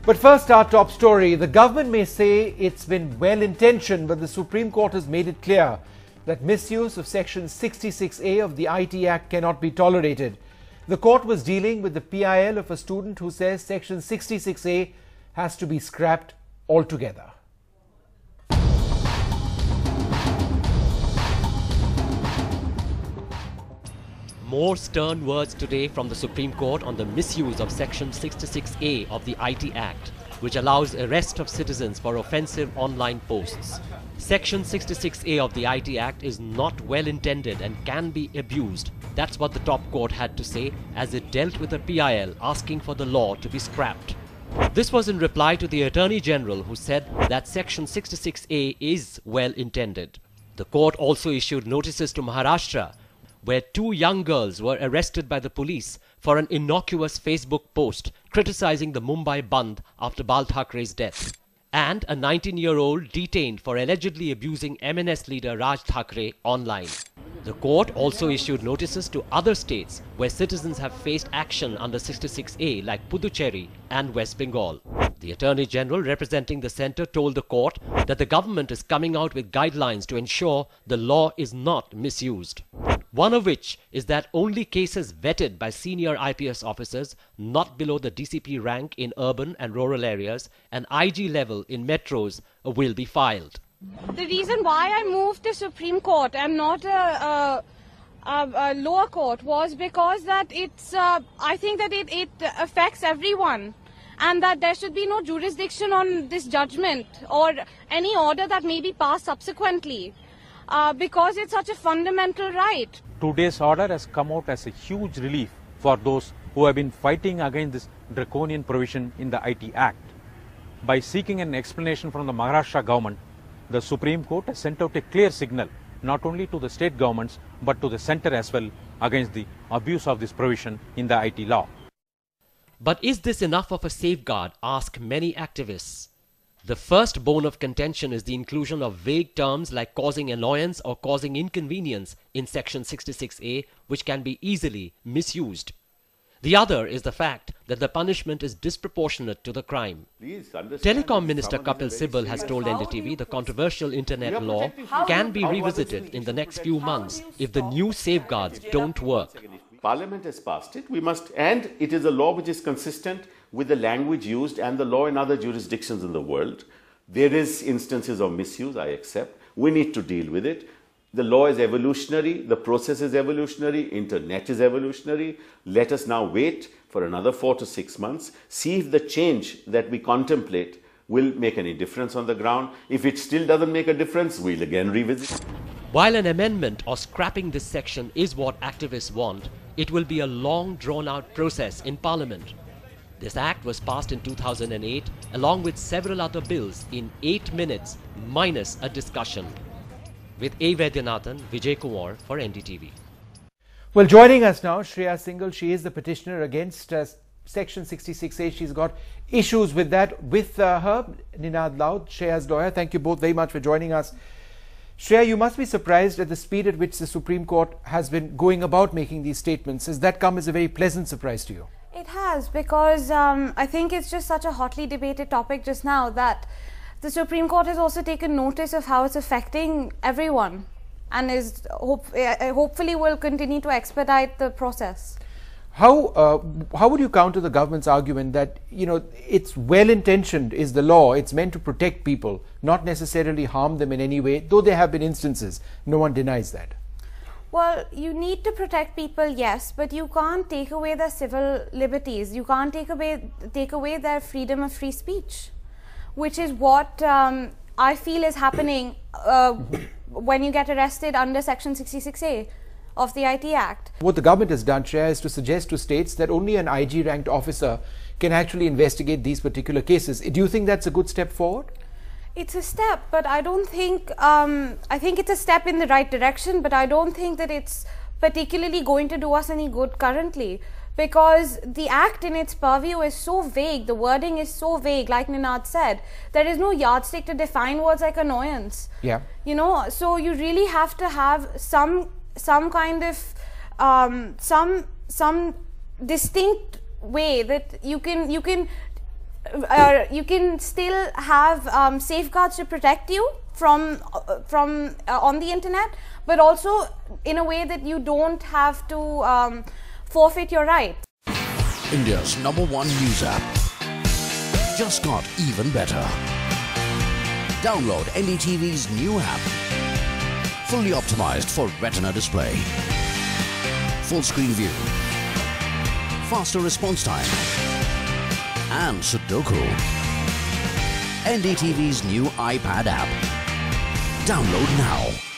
But first, our top story. The government may say it's been well-intentioned, but the Supreme Court has made it clear that misuse of Section 66A of the IT Act cannot be tolerated. The court was dealing with the PIL of a student who says Section 66A has to be scrapped altogether. More stern words today from the Supreme Court on the misuse of Section 66A of the IT Act, which allows arrest of citizens for offensive online posts. Section 66A of the IT Act is not well intended and can be abused. That's what the top court had to say as it dealt with a PIL asking for the law to be scrapped. This was in reply to the Attorney General, who said that Section 66A is well intended. The court also issued notices to Maharashtra, where two young girls were arrested by the police for an innocuous Facebook post criticizing the Mumbai Bandh after Bal Thackeray's death, and a 19-year-old detained for allegedly abusing MNS leader Raj Thackeray online. The court also issued notices to other states where citizens have faced action under 66A, like Puducherry and West Bengal. The Attorney General representing the centre told the court that the government is coming out with guidelines to ensure the law is not misused. One of which is that only cases vetted by senior IPS officers not below the DCP rank in urban and rural areas and IG level in metros will be filed. The reason why I moved to Supreme Court and not a lower court was because that I think that it affects everyone, and that there should be no jurisdiction on this judgment or any order that may be passed subsequently, because it's such a fundamental right. Today's order has come out as a huge relief for those who have been fighting against this draconian provision in the IT Act. By seeking an explanation from the Maharashtra government, the Supreme Court has sent out a clear signal not only to the state governments but to the centre as well against the abuse of this provision in the IT law. But is this enough of a safeguard, ask many activists. The first bone of contention is the inclusion of vague terms like causing annoyance or causing inconvenience in Section 66A, which can be easily misused. The other is the fact that the punishment is disproportionate to the crime. Telecom Minister Kapil Sibal has told NDTV the controversial internet law can be revisited in the next few months if the new safeguards don't work. Parliament has passed it. And it is a law which is consistent with the language used and the law in other jurisdictions in the world. There is instances of misuse, I accept. We need to deal with it. The law is evolutionary, the process is evolutionary, internet is evolutionary. Let us now wait for another 4 to 6 months, see if the change that we contemplate will make any difference on the ground. If it still doesn't make a difference, we'll again revisit. While an amendment or scrapping this section is what activists want, it will be a long drawn-out process in Parliament. This act was passed in 2008 along with several other bills in 8 minutes minus a discussion. With A. Vaidyanathan, Vijay Kumar for NDTV. Well, joining us now, Shreya Singhal. She is the petitioner against Section 66A. She's got issues with that. With her, Ninad Laud, Shreya's lawyer. Thank you both very much for joining us. Shreya, you must be surprised at the speed at which the Supreme Court has been going about making these statements. Has that come as a very pleasant surprise to you? It has, because I think it's just such a hotly debated topic just now that the Supreme Court has also taken notice of how it's affecting everyone and is hopefully will continue to expedite the process. How would you counter the government's argument that, you know, it's well-intentioned is the law, it's meant to protect people, not necessarily harm them in any way, though there have been instances, no one denies that? Well, you need to protect people, yes, but you can't take away their civil liberties. You can't take away their freedom of free speech, which is what I feel is happening when you get arrested under Section 66A of the IT Act. What the government has done, Shreya, is to suggest to states that only an IG ranked officer can actually investigate these particular cases. Do you think that's a good step forward? It's a step, but I don't think, I think it's a step in the right direction, but I don't think that it's particularly going to do us any good currently, because the act in its purview is so vague, the wording is so vague, like Ninad said. There is no yardstick to define words like annoyance. Yeah. You know, so you really have to have some kind of, some distinct way that you can you can still have safeguards to protect you from on the internet, but also in a way that you don't have to forfeit your rights. India's #1 news app just got even better. Download NDTV's new app. Fully optimized for retina display, full screen view, faster response time, and Sudoku. NDTV's new iPad app. Download now.